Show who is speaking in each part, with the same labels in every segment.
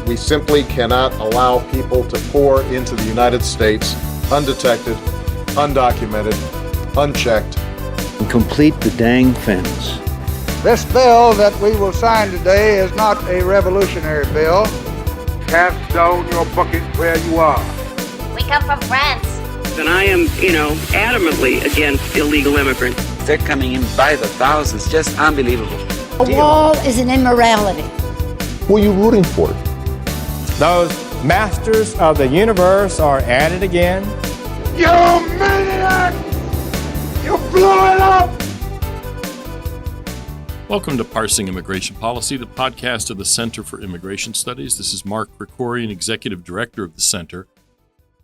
Speaker 1: We simply cannot allow people to pour into the United States undetected, undocumented, unchecked.
Speaker 2: And complete the dang fence.
Speaker 3: This bill that we will sign today is not a revolutionary bill.
Speaker 4: Cast down your bucket where you are.
Speaker 5: We come from France.
Speaker 6: And I am, adamantly against illegal immigrants.
Speaker 7: They're coming in by the thousands, just unbelievable.
Speaker 5: A wall is an immorality.
Speaker 8: Who are you rooting for?
Speaker 9: Those masters of the universe are at it again.
Speaker 4: You maniac! You blew it up!
Speaker 10: Welcome to Parsing Immigration Policy, the podcast of the Center for Immigration Studies. This is Mark Krikorian, Executive Director of the Center.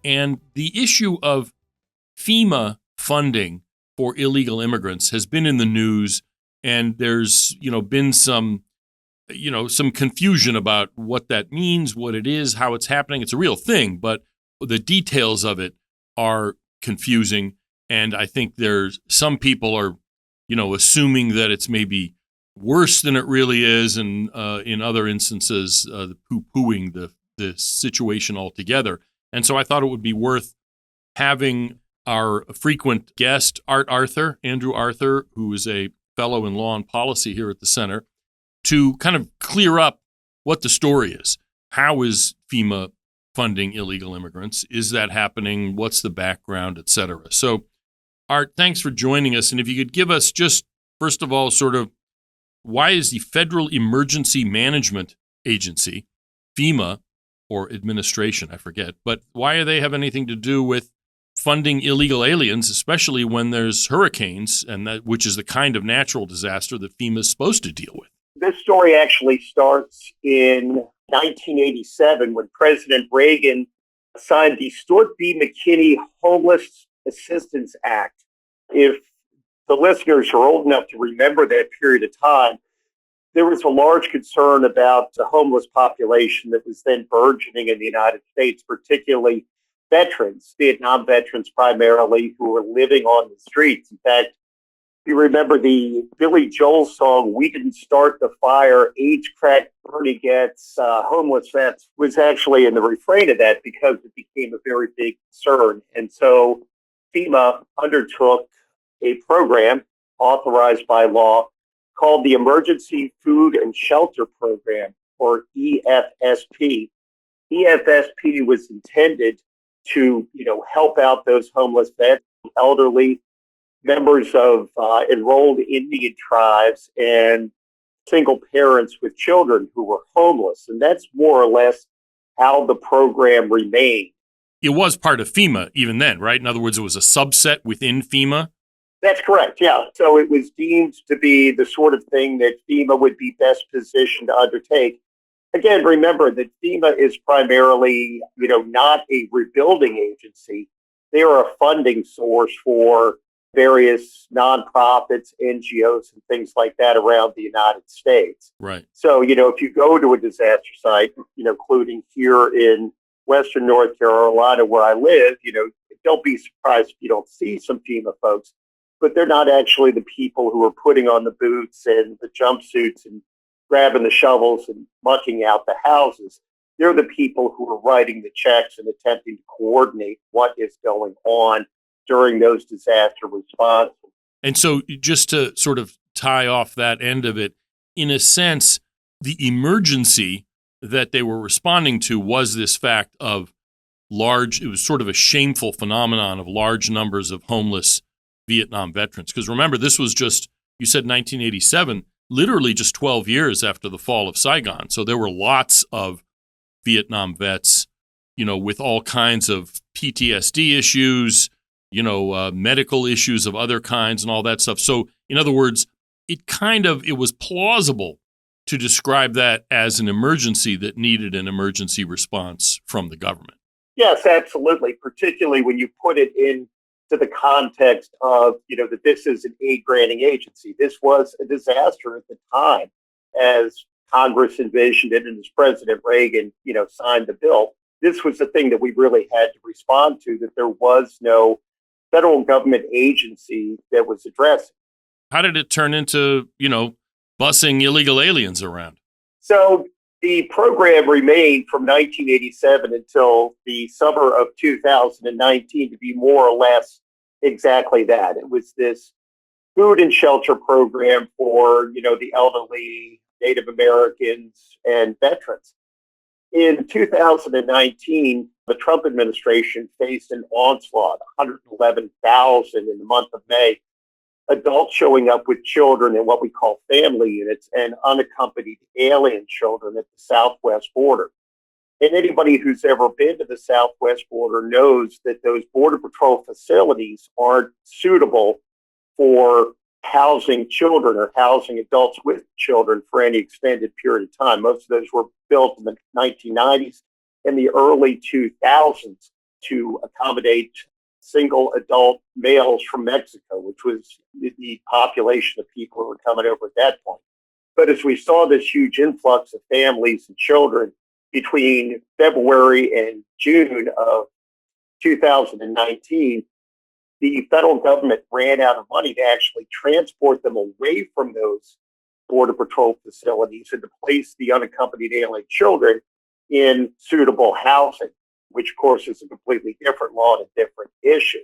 Speaker 10: And the issue of FEMA funding for illegal immigrants has been in the news, and there's, been some confusion about what that means, what it is, how it's happening. It's a real thing, but the details of it are confusing. And I think there's some people are, assuming that it's maybe worse than it really is, and in other instances, poo-pooing the situation altogether. And so I thought it would be worth having our frequent guest, Andrew Arthur, who is a fellow in law and policy here at the Center, to kind of clear up what the story is. How is FEMA funding illegal immigrants? Is that happening? What's the background, et cetera? So, Art, thanks for joining us. And if you could give us just, first of all, sort of, why is the Federal Emergency Management Agency, FEMA, or administration, I forget, but why do they have anything to do with funding illegal aliens, especially when there's hurricanes, and which is the kind of natural disaster that FEMA is supposed to deal with?
Speaker 11: This story actually starts in 1987 when President Reagan signed the Stuart B. McKinney Homeless Assistance Act. If the listeners are old enough to remember that period of time, there was a large concern about the homeless population that was then burgeoning in the United States, particularly veterans, Vietnam veterans primarily, who were living on the streets. In fact, if you remember the Billy Joel song, "We Didn't Start the Fire, Age Crack Bernie Gets Homeless Vets," was actually in the refrain of that because it became a very big concern. And so FEMA undertook a program authorized by law called the Emergency Food and Shelter Program, or EFSP. EFSP was intended to, help out those homeless vets, elderly, members of enrolled Indian tribes, and single parents with children who were homeless. And that's more or less how the program remained.
Speaker 10: It was part of FEMA even then, right? In other words, it was a subset within FEMA?
Speaker 11: That's correct, yeah. So it was deemed to be the sort of thing that FEMA would be best positioned to undertake. Again, remember that FEMA is primarily, not a rebuilding agency. They are a funding source for various nonprofits, NGOs, and things like that around the United States.
Speaker 10: Right.
Speaker 11: So, if you go to a disaster site, including here in Western North Carolina where I live, don't be surprised if you don't see some FEMA folks. But they're not actually the people who are putting on the boots and the jumpsuits and grabbing the shovels and mucking out the houses. They're the people who are writing the checks and attempting to coordinate what is going on during those disaster responses.
Speaker 10: And so just to sort of tie off that end of it, in a sense, the emergency that they were responding to was this fact of it was sort of a shameful phenomenon of large numbers of homeless Vietnam veterans. Because remember, this was just, you said 1987, literally just 12 years after the fall of Saigon. So there were lots of Vietnam vets, with all kinds of PTSD issues, medical issues of other kinds and all that stuff. So in other words, it was plausible to describe that as an emergency that needed an emergency response from the government.
Speaker 11: Yes, absolutely. Particularly when you put it in to the context of, that this is an aid granting agency. This was a disaster at the time as Congress envisioned it and as President Reagan, signed the bill. This was the thing that we really had to respond to, that there was no federal government agency that was addressing.
Speaker 10: How did it turn into, busing illegal aliens around?
Speaker 11: So The program remained from 1987 until the summer of 2019 to be more or less exactly that. It was this food and shelter program for, the elderly, Native Americans, and veterans. In 2019, the Trump administration faced an onslaught, 111,000 in the month of May, adults showing up with children in what we call family units and unaccompanied alien children at the southwest border. And anybody who's ever been to the southwest border knows that those Border Patrol facilities aren't suitable for housing children or housing adults with children for any extended period of time. Most of those were built in the 1990s and the early 2000s to accommodate single adult males from Mexico, which was the population of people who were coming over at that point. But as we saw this huge influx of families and children between February and June of 2019, the federal government ran out of money to actually transport them away from those Border Patrol facilities and to place the unaccompanied alien children in suitable housing, which of course is a completely different law and a different issue.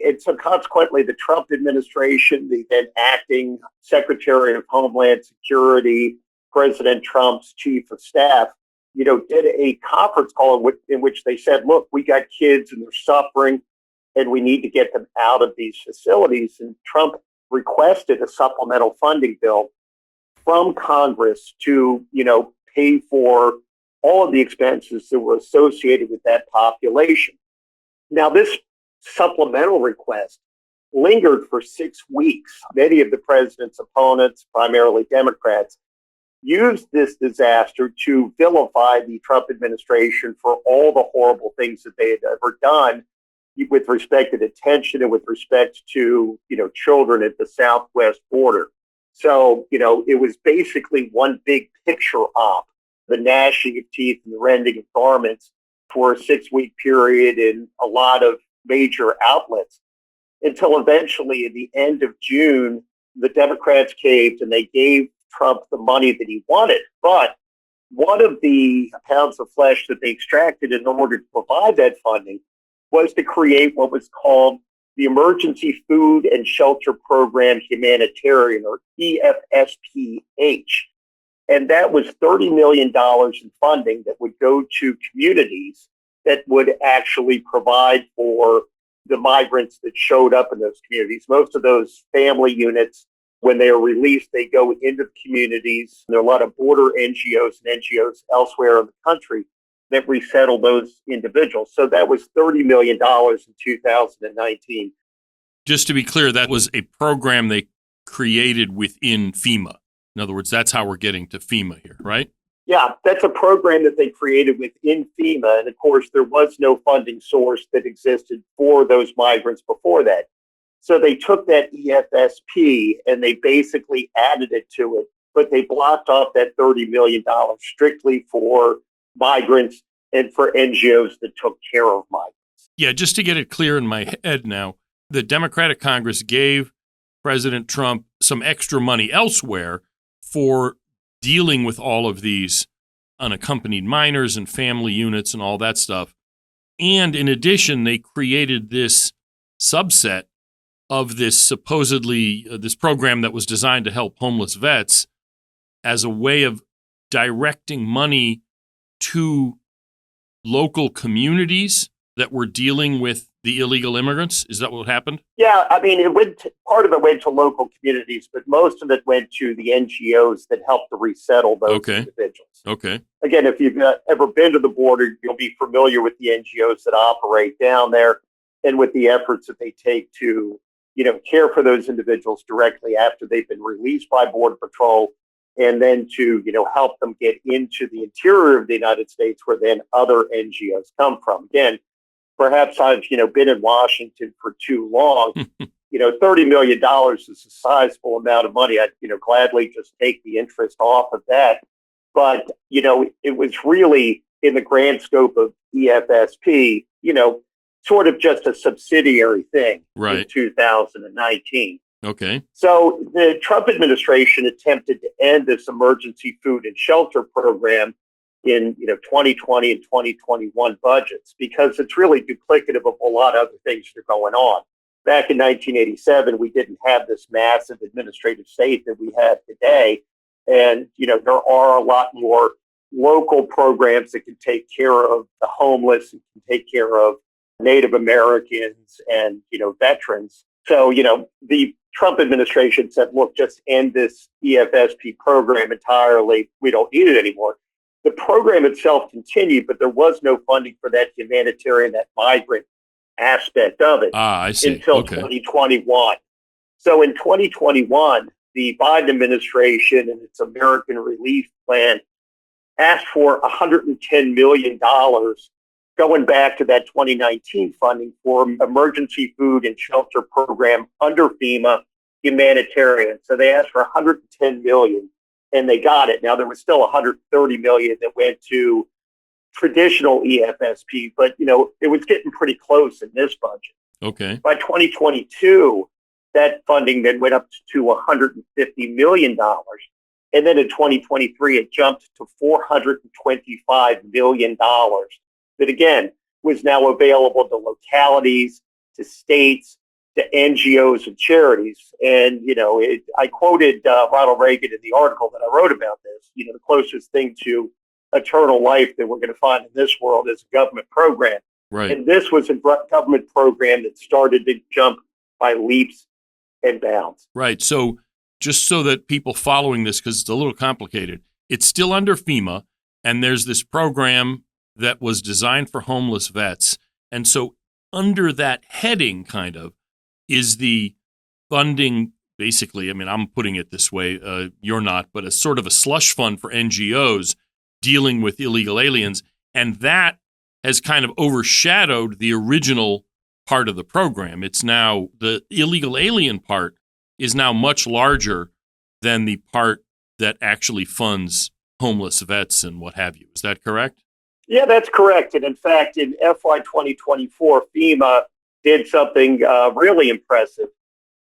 Speaker 11: And so consequently, the Trump administration, the then acting Secretary of Homeland Security, President Trump's chief of staff, did a conference call in which they said, look, we got kids and they're suffering and we need to get them out of these facilities. And Trump requested a supplemental funding bill from Congress to, pay for all of the expenses that were associated with that population. Now, this supplemental request lingered for 6 weeks. Many of the president's opponents, primarily Democrats, used this disaster to vilify the Trump administration for all the horrible things that they had ever done with respect to detention and with respect to, children at the southwest border. So, it was basically one big picture op, the gnashing of teeth and the rending of garments for a 6-week period in a lot of major outlets until eventually at the end of June, the Democrats caved and they gave Trump the money that he wanted. But one of the pounds of flesh that they extracted in order to provide that funding was to create what was called the Emergency Food and Shelter Program Humanitarian, or EFSPH. And that was $30 million in funding that would go to communities that would actually provide for the migrants that showed up in those communities. Most of those family units, when they are released, they go into the communities. There are a lot of border NGOs and NGOs elsewhere in the country that resettle those individuals. So that was $30 million in 2019.
Speaker 10: Just to be clear, that was a program they created within FEMA. In other words, that's how we're getting to FEMA here, right?
Speaker 11: Yeah, that's a program that they created within FEMA. And of course, there was no funding source that existed for those migrants before that. So they took that EFSP and they basically added it to it, but they blocked off that $30 million strictly for migrants and for NGOs that took care of migrants.
Speaker 10: Yeah, just to get it clear in my head now, the Democratic Congress gave President Trump some extra money elsewhere for dealing with all of these unaccompanied minors and family units and all that stuff. And in addition, they created this subset of this supposedly this program that was designed to help homeless vets as a way of directing money to local communities that were dealing with the illegal immigrants. Is that what happened?
Speaker 11: Yeah, I mean, part of it went to local communities, but most of it went to the NGOs that helped to resettle those individuals.
Speaker 10: Okay.
Speaker 11: Again, if you've ever been to the border, you'll be familiar with the NGOs that operate down there and with the efforts that they take to, care for those individuals directly after they've been released by Border Patrol, and then to, help them get into the interior of the United States where then other NGOs come from. Again, perhaps I've, been in Washington for too long. $30 million is a sizable amount of money. I'd, gladly just take the interest off of that. But, it was really in the grand scope of EFSP, sort of just a subsidiary thing in 2019.
Speaker 10: Okay.
Speaker 11: So the Trump administration attempted to end this emergency food and shelter program in 2020 and 2021 budgets, because it's really duplicative of a lot of other things that are going on. Back in 1987, we didn't have this massive administrative state that we have today. And, there are a lot more local programs that can take care of the homeless and can take care of Native Americans and, veterans. So, the Trump administration said, look, just end this EFSP program entirely. We don't need it anymore. The program itself continued, but there was no funding for that humanitarian, that migrant aspect of it until 2021. So in 2021, the Biden administration and its American Relief Plan asked for $110 million going back to that 2019 funding for emergency food and shelter program under FEMA humanitarian. So they asked for $110 million and they got it. Now there was still $130 million that went to traditional EFSP, but it was getting pretty close in this budget.
Speaker 10: Okay.
Speaker 11: By 2022, that funding then went up to $150 million. And then in 2023, it jumped to $425 million that, again, was now available to localities, to states, to NGOs and charities. And, I quoted Ronald Reagan in the article that I wrote about this. The closest thing to eternal life that we're going to find in this world is a government program.
Speaker 10: Right.
Speaker 11: And this was a government program that started to jump by leaps and bounds.
Speaker 10: Right. So just so that people following this, because it's a little complicated, it's still under FEMA, and there's this program that was designed for homeless vets. And so under that heading, kind of, is the funding, basically, I'm putting it this way, you're not, but a sort of a slush fund for NGOs dealing with illegal aliens. And that has kind of overshadowed the original part of the program. It's now, the illegal alien part is now much larger than the part that actually funds homeless vets and what have you. Is that correct?
Speaker 11: Yeah, that's correct. And in fact, in FY 2024, FEMA did something really impressive.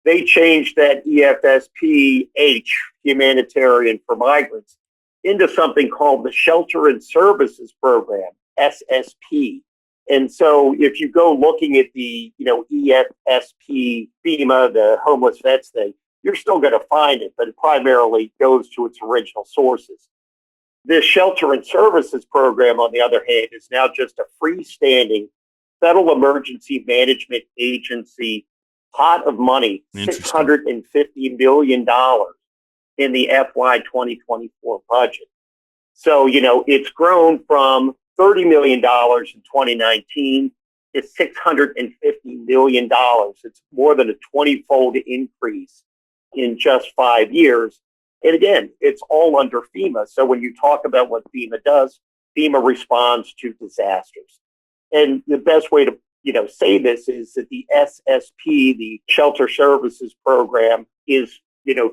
Speaker 11: They changed that EFSP-H, humanitarian for migrants, into something called the Shelter and Services Program, SSP. And so if you go looking at the, EFSP, FEMA, the homeless vets thing, you're still going to find it, but it primarily goes to its original sources. This Shelter and Services Program, on the other hand, is now just a freestanding federal emergency management agency pot of money, $650 million in the FY 2024 budget. So, it's grown from $30 million in 2019 to $650 million. It's more than a 20-fold increase in just 5 years. And again, it's all under FEMA. So when you talk about what FEMA does, FEMA responds to disasters. And the best way to, say this is that the SSP, the Shelter Services Program, is,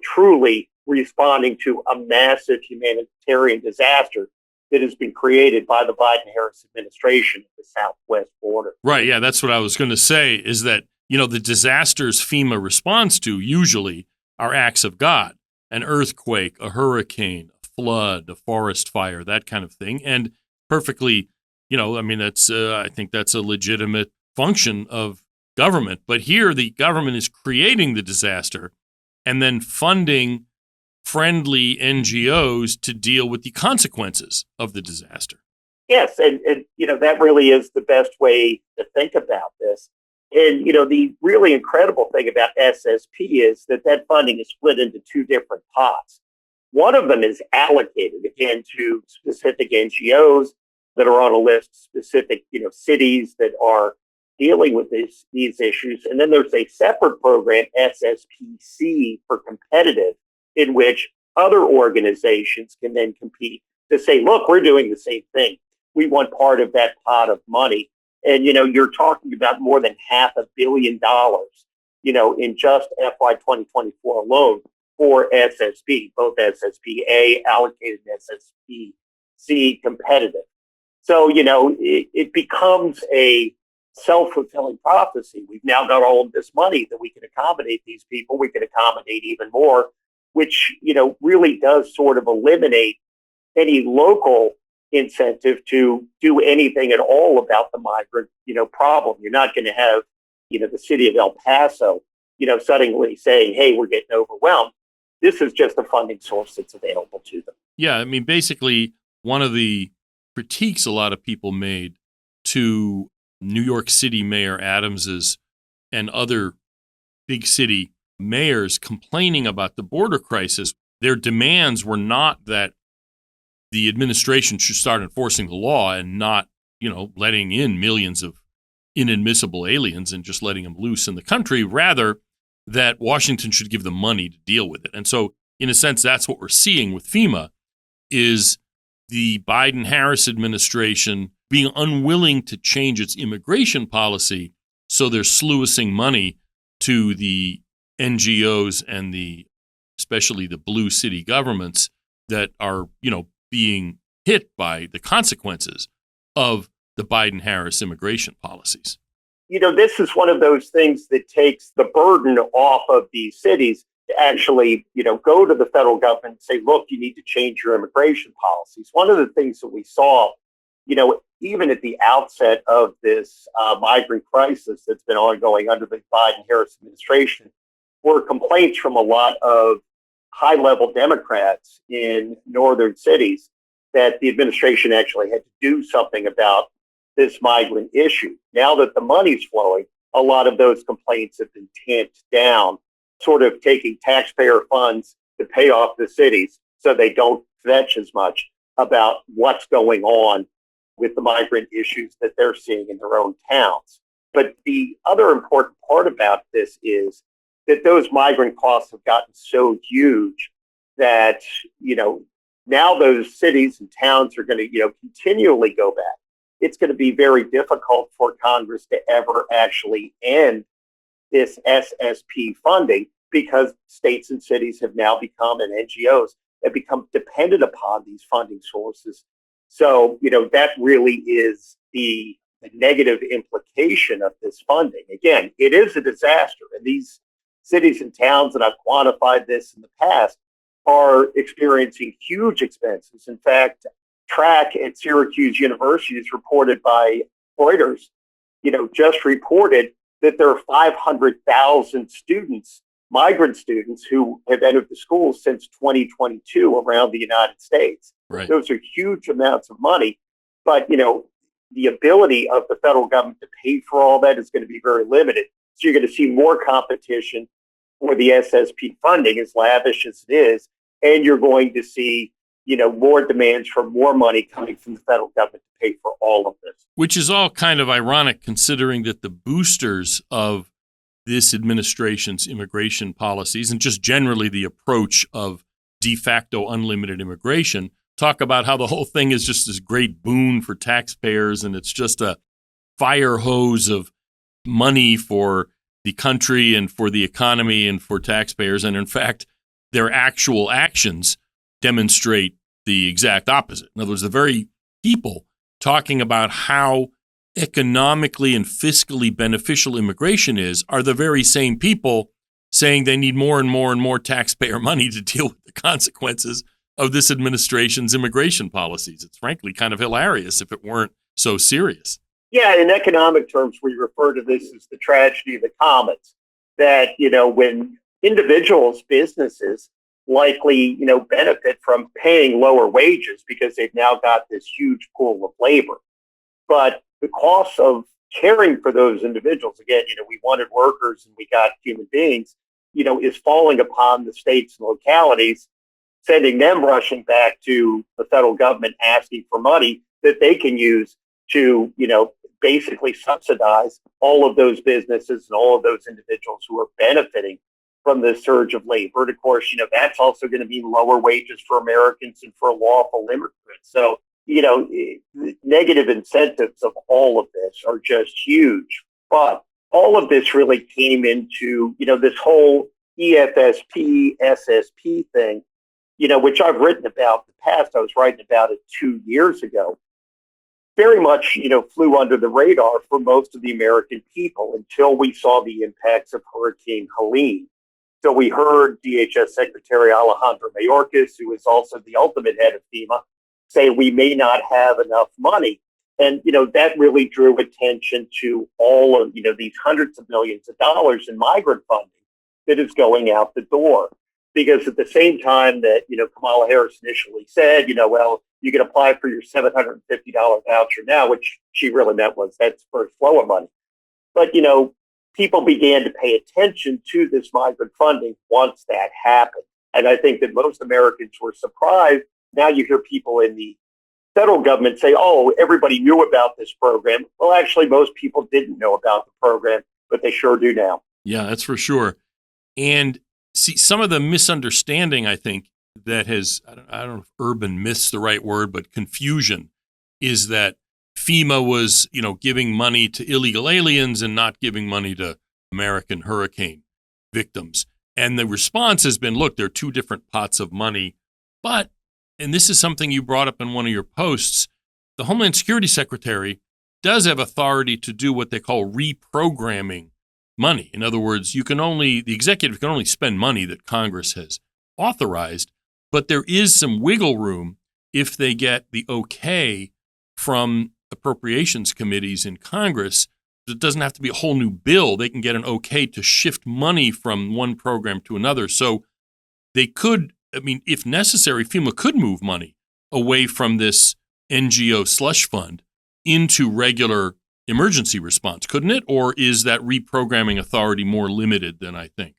Speaker 11: truly responding to a massive humanitarian disaster that has been created by the Biden-Harris administration at the southwest border.
Speaker 10: Right. Yeah, that's what I was going to say, is that, the disasters FEMA responds to usually are acts of God. An earthquake, a hurricane, a flood, a forest fire, that kind of thing. And perfectly, that's I think that's a legitimate function of government. But here the government is creating the disaster and then funding friendly NGOs to deal with the consequences of the disaster.
Speaker 11: Yes, and that really is the best way to think about this. And, the really incredible thing about SSP is that funding is split into two different pots. One of them is allocated, again, to specific NGOs that are on a list, specific, cities that are dealing with these issues. And then there's a separate program, SSPC, for competitive, in which other organizations can then compete to say, look, we're doing the same thing. We want part of that pot of money. And, you're talking about more than $500 million, in just FY 2024 alone for SSP, both SSP-A allocated and SSP-C competitive. So, it becomes a self-fulfilling prophecy. We've now got all of this money that we can accommodate these people. We can accommodate even more, which, really does sort of eliminate any local incentive to do anything at all about the migrant, problem. You're not going to have, the city of El Paso, suddenly saying, hey, we're getting overwhelmed. This is just a funding source that's available to them.
Speaker 10: Yeah, I mean, basically, one of the critiques a lot of people made to New York City Mayor Adams's and other big city mayors complaining about the border crisis, their demands were not that the administration should start enforcing the law and not, letting in millions of inadmissible aliens and just letting them loose in the country, rather that Washington should give them money to deal with it. And so, in a sense, that's what we're seeing with FEMA is the Biden-Harris administration being unwilling to change its immigration policy, so they're sluicing money to the NGOs and especially the blue city governments that are, being hit by the consequences of the Biden-Harris immigration policies.
Speaker 11: This is one of those things that takes the burden off of these cities to actually, go to the federal government and say, look, you need to change your immigration policies. One of the things that we saw, even at the outset of this migrant crisis that's been ongoing under the Biden-Harris administration, were complaints from a lot of high-level Democrats in northern cities that the administration actually had to do something about this migrant issue. Now that the money's flowing, a lot of those complaints have been tamped down, sort of taking taxpayer funds to pay off the cities so they don't fetch as much about what's going on with the migrant issues that they're seeing in their own towns. But the other important part about this is that those migrant costs have gotten so huge that, now those cities and towns are going to, continually go back. It's going to be very difficult for Congress to ever actually end this SSP funding because states and cities have now become, and NGOs have become dependent upon these funding sources. So, that really is the negative implication of this funding. Again, it is a disaster. And these cities and towns, and I've quantified this in the past, are experiencing huge expenses. In fact, Track at Syracuse University is reported by Reuters, just reported that there are 500,000 students, migrant students, who have entered the schools since 2022 around the United States.
Speaker 10: Right.
Speaker 11: Those are huge amounts of money. But, the ability of the federal government to pay for all that is going to be very limited. So you're going to see more competition for the SSP funding, as lavish as it is, and you're going to see, more demands for more money coming from the federal government to pay for all of this.
Speaker 10: Which is all kind of ironic considering that the boosters of this administration's immigration policies and just generally the approach of de facto unlimited immigration talk about how the whole thing is just this great boon for taxpayers and it's just a fire hose of money for the country and for the economy and for taxpayers. And in fact, their actual actions demonstrate the exact opposite. In other words, the very people talking about how economically and fiscally beneficial immigration is are the very same people saying they need more and more and more taxpayer money to deal with the consequences of this administration's immigration policies. It's frankly kind of hilarious if it weren't so serious.
Speaker 11: Yeah, in economic terms, we refer to this as the tragedy of the commons, that, when individuals, businesses likely, benefit from paying lower wages because they've now got this huge pool of labor. But the cost of caring for those individuals, again, we wanted workers and we got human beings, is falling upon the states and localities, sending them rushing back to the federal government asking for money that they can use to, basically subsidize all of those businesses and all of those individuals who are benefiting from the surge of labor. And of course, that's also going to mean lower wages for Americans and for lawful immigrants. So, negative incentives of all of this are just huge. But all of this really came into, this whole EFSP, SSP thing, which I've written about in the past. I was writing about it 2 years ago. Very much, flew under the radar for most of the American people until we saw the impacts of Hurricane Helene. So we heard DHS Secretary Alejandro Mayorkas, who is also the ultimate head of FEMA, say we may not have enough money. And, that really drew attention to all of, these hundreds of millions of dollars in migrant funding that is going out the door. Because at the same time that, Kamala Harris initially said, well, you can apply for your $750 voucher now, which she really meant was that's for a flow of money. But, people began to pay attention to this migrant funding once that happened. And I think that most Americans were surprised. Now you hear people in the federal government say, oh, everybody knew about this program. Well, actually, most people didn't know about the program, but they sure do now.
Speaker 10: Yeah, that's for sure. And see, some of the misunderstanding, I think, that has, I don't know if urban myth's the right word, but confusion is that FEMA was, giving money to illegal aliens and not giving money to American hurricane victims. And the response has been, look, there are two different pots of money. But, and this is something you brought up in one of your posts, the Homeland Security Secretary does have authority to do what they call reprogramming money. In other words, the executive can only spend money that Congress has authorized, but there is some wiggle room if they get the okay from appropriations committees in Congress. It doesn't have to be a whole new bill. They can get an okay to shift money from one program to another. So they could, if necessary, FEMA could move money away from this NGO slush fund into regular emergency response, couldn't it? Or is that reprogramming authority more limited than I think?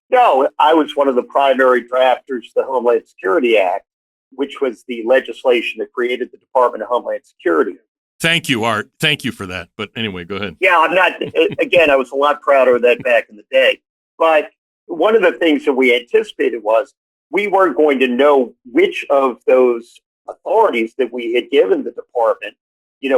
Speaker 11: No, I was one of the primary drafters of the Homeland Security Act, which was the legislation that created the Department of Homeland Security.
Speaker 10: Thank you, Art. Thank you for that. But anyway, go ahead.
Speaker 11: Yeah, I'm not, again, I was a lot prouder of that back in the day. But one of the things that we anticipated was we weren't going to know which of those authorities that we had given the department,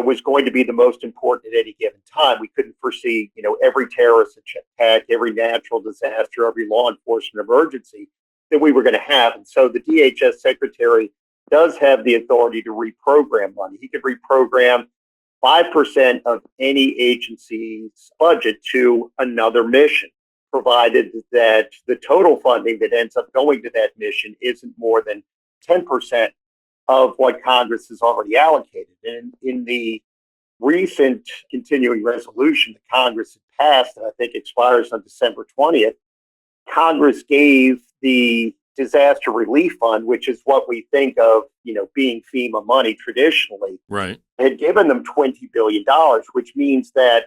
Speaker 11: was going to be the most important at any given time. We couldn't foresee, every terrorist attack, every natural disaster, every law enforcement emergency that we were going to have. And so the DHS secretary does have the authority to reprogram money. He could reprogram 5% of any agency's budget to another mission, provided that the total funding that ends up going to that mission isn't more than 10% of what Congress has already allocated. And in the recent continuing resolution that Congress had passed, and I think expires on December 20th, Congress gave the disaster relief fund, which is what we think of, being FEMA money traditionally,
Speaker 10: right,
Speaker 11: had given them $20 billion, which means that,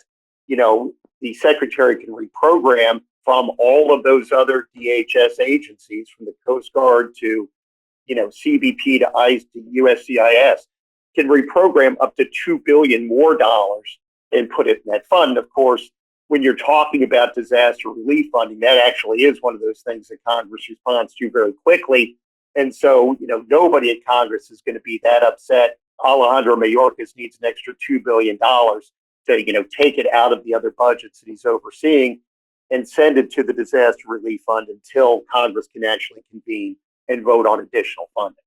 Speaker 11: the secretary can reprogram from all of those other DHS agencies, from the Coast Guard to, CBP to ICE to USCIS, can reprogram up to $2 billion more dollars and put it in that fund. Of course, when you're talking about disaster relief funding, that actually is one of those things that Congress responds to very quickly. And so, nobody at Congress is going to be that upset. Alejandro Mayorkas needs an extra $2 billion to, take it out of the other budgets that he's overseeing and send it to the disaster relief fund until Congress can actually convene and vote on additional funding.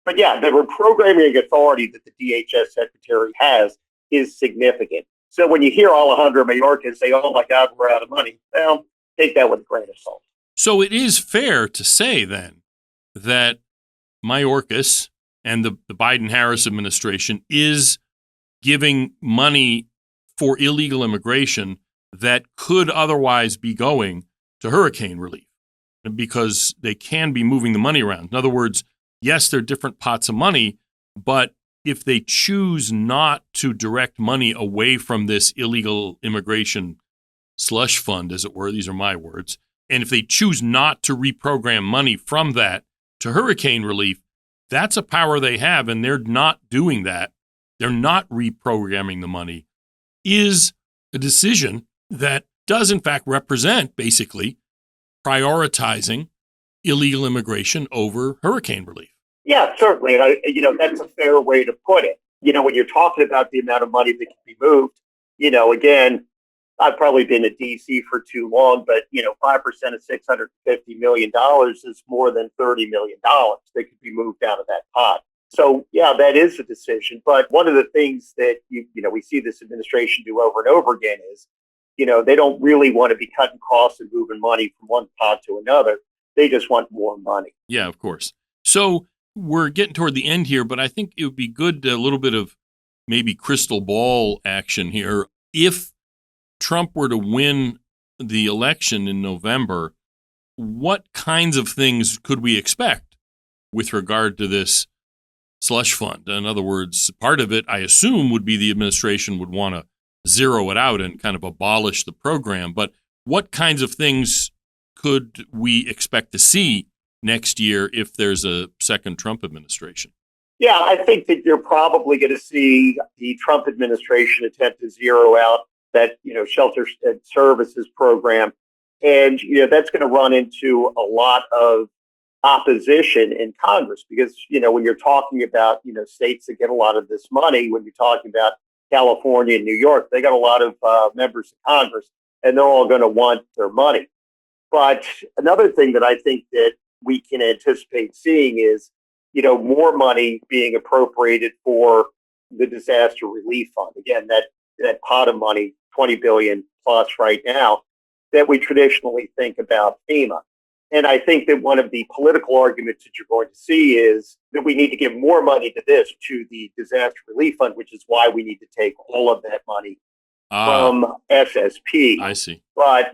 Speaker 11: But yeah, the reprogramming authority that the DHS secretary has is significant. So when you hear Alejandro Mayorkas say, oh my God, we're out of money, well, take that with a grain of salt.
Speaker 10: So it is fair to say then that Mayorkas and the Biden-Harris administration is giving money for illegal immigration that could otherwise be going to hurricane relief because they can be moving the money around. In other words, yes, there are different pots of money, but if they choose not to direct money away from this illegal immigration slush fund, as it were, these are my words, and if they choose not to reprogram money from that to hurricane relief, that's a power they have, and they're not doing that. They're not reprogramming the money, is a decision that does, in fact, represent, basically, prioritizing illegal immigration over hurricane relief.
Speaker 11: Yeah, certainly. And that's a fair way to put it. When you're talking about the amount of money that can be moved, again, I've probably been at DC for too long, but 5% of $650 million is more than $30 million that could be moved out of that pot. So yeah, that is a decision. But one of the things that we see this administration do over and over again is, they don't really want to be cutting costs and moving money from one pot to another. They just want more money.
Speaker 10: Yeah, of course. So we're getting toward the end here, but I think it would be good, a little bit of maybe crystal ball action here. If Trump were to win the election in November, what kinds of things could we expect with regard to this slush fund? In other words, part of it, I assume, would be the administration would want to zero it out and kind of abolish the program. But what kinds of things could we expect to see next year if there's a second Trump administration?
Speaker 11: Yeah, I think that you're probably going to see the Trump administration attempt to zero out that, shelter and services program. And, that's going to run into a lot of opposition in Congress because, when you're talking about, states that get a lot of this money, when you're talking about California and New York, they got a lot of members of Congress and they're all going to want their money. But another thing that I think that we can anticipate seeing is, more money being appropriated for the disaster relief fund. Again, that pot of money, $20 billion plus right now, that we traditionally think about FEMA. And I think that one of the political arguments that you're going to see is that we need to give more money to the disaster relief fund, which is why we need to take all of that money from SSP.
Speaker 10: I see.
Speaker 11: But,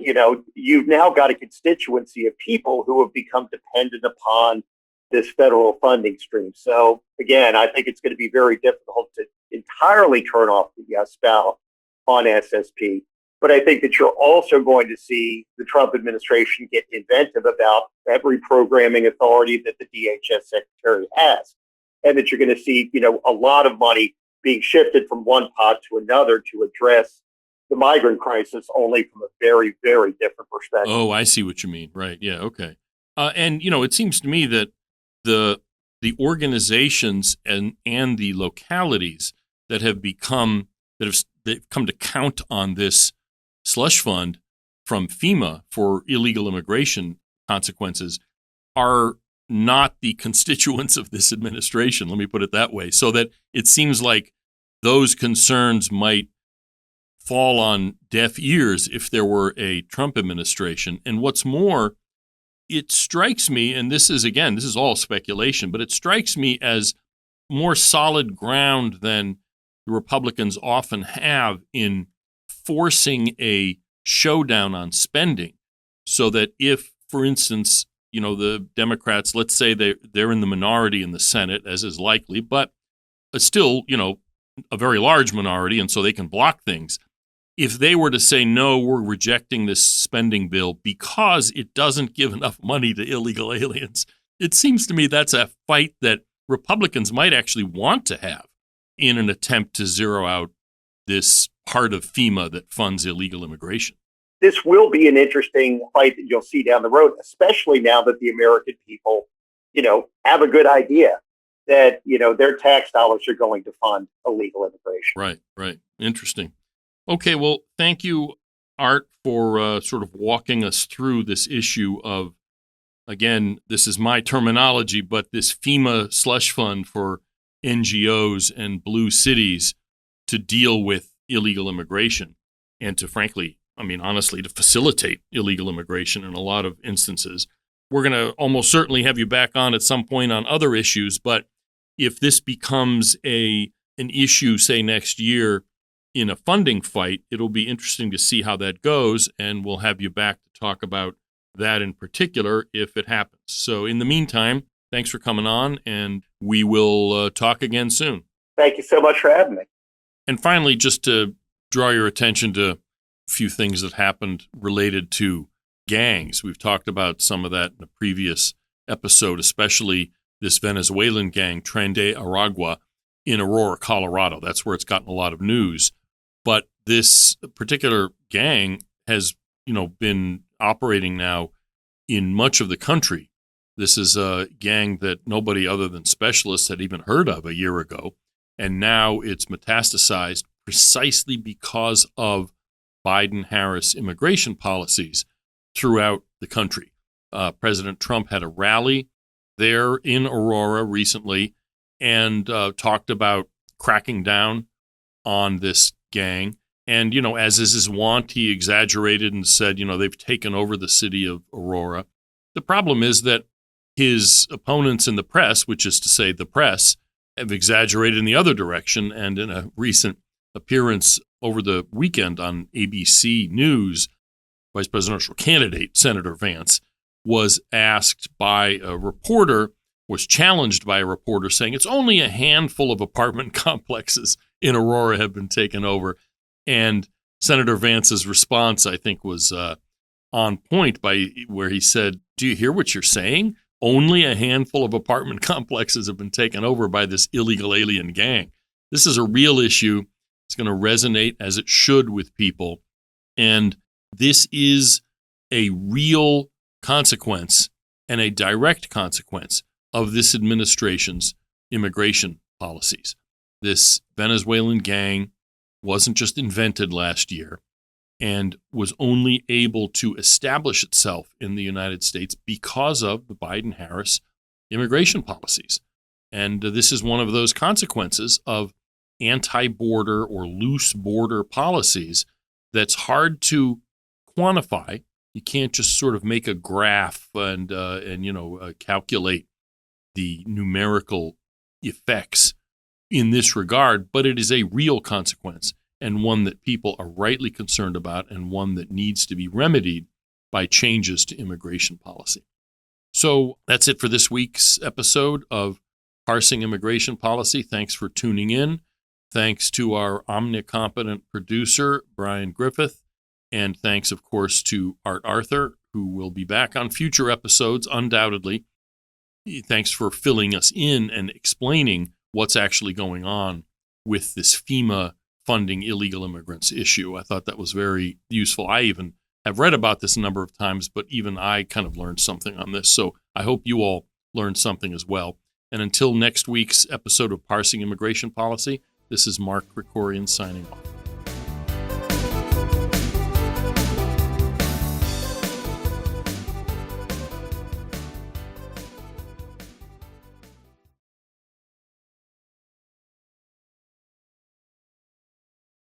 Speaker 11: you've now got a constituency of people who have become dependent upon this federal funding stream. So, again, I think it's going to be very difficult to entirely turn off the spout on SSP. But I think that you're also going to see the Trump administration get inventive about every programming authority that the DHS secretary has. And that you're going to see, a lot of money being shifted from one pot to another to address the migrant crisis, only from a very, very different perspective.
Speaker 10: Oh, I see what you mean. Right. Yeah. Okay. And, it seems to me that the organizations and the localities that have they've come to count on this slush fund from FEMA for illegal immigration consequences are not the constituents of this administration. Let me put it that way. So that it seems like those concerns might fall on deaf ears if there were a Trump administration. And what's more, it strikes me, and this is all speculation, but it strikes me as more solid ground than the Republicans often have in forcing a showdown on spending, so that if, for instance, the Democrats, let's say they're in the minority in the Senate, as is likely, but still, a very large minority, and so they can block things. If they were to say, no, we're rejecting this spending bill because it doesn't give enough money to illegal aliens, it seems to me that's a fight that Republicans might actually want to have in an attempt to zero out this part of FEMA that funds illegal immigration.
Speaker 11: This will be an interesting fight that you'll see down the road, especially now that the American people, have a good idea that, their tax dollars are going to fund illegal immigration.
Speaker 10: Right. Interesting. Okay, well, thank you, Art, for sort of walking us through this issue of, again, this is my terminology, but this FEMA slush fund for NGOs and blue cities to deal with illegal immigration and to, frankly, honestly, to facilitate illegal immigration in a lot of instances. We're going to almost certainly have you back on at some point on other issues, but if this becomes an issue, say, next year in a funding fight, it'll be interesting to see how that goes, and we'll have you back to talk about that in particular if it happens. So in the meantime, thanks for coming on, and we will talk again soon.
Speaker 11: Thank you so much for having me.
Speaker 10: And finally, just to draw your attention to a few things that happened related to gangs. We've talked about some of that in a previous episode, especially this Venezuelan gang, Tren de Aragua, in Aurora, Colorado. That's where it's gotten a lot of news. But this particular gang has, been operating now in much of the country. This is a gang that nobody other than specialists had even heard of a year ago. And now it's metastasized precisely because of Biden-Harris immigration policies throughout the country. President Trump had a rally there in Aurora recently and talked about cracking down on this gang. And, as is his wont, he exaggerated and said, they've taken over the city of Aurora. The problem is that his opponents in the press, which is to say the press, have exaggerated in the other direction. And in a recent appearance over the weekend on ABC News, vice presidential candidate Senator Vance was asked by a reporter, was challenged by a reporter saying it's only a handful of apartment complexes in Aurora have been taken over. And Senator Vance's response, I think, was on point by where he said, do you hear what you're saying? Only a handful of apartment complexes have been taken over by this illegal alien gang. This is a real issue. It's going to resonate as it should with people. And this is a real consequence and a direct consequence of this administration's immigration policies. This Venezuelan gang wasn't just invented last year and was only able to establish itself in the United States because of the Biden-Harris immigration policies. And this is one of those consequences of anti-border or loose border policies that's hard to quantify. You can't just sort of make a graph and calculate the numerical effects in this regard, but it is a real consequence and one that people are rightly concerned about and one that needs to be remedied by changes to immigration policy. So that's it for this week's episode of Parsing Immigration Policy. Thanks for tuning in. Thanks to our omnicompetent producer, Brian Griffith. And thanks, of course, to Art Arthur, who will be back on future episodes, undoubtedly. Thanks for filling us in and explaining what's actually going on with this FEMA funding illegal immigrants issue. I thought that was very useful. I even have read about this a number of times, but even I kind of learned something on this. So I hope you all learned something as well. And until next week's episode of Parsing Immigration Policy, this is Mark Krikorian signing off.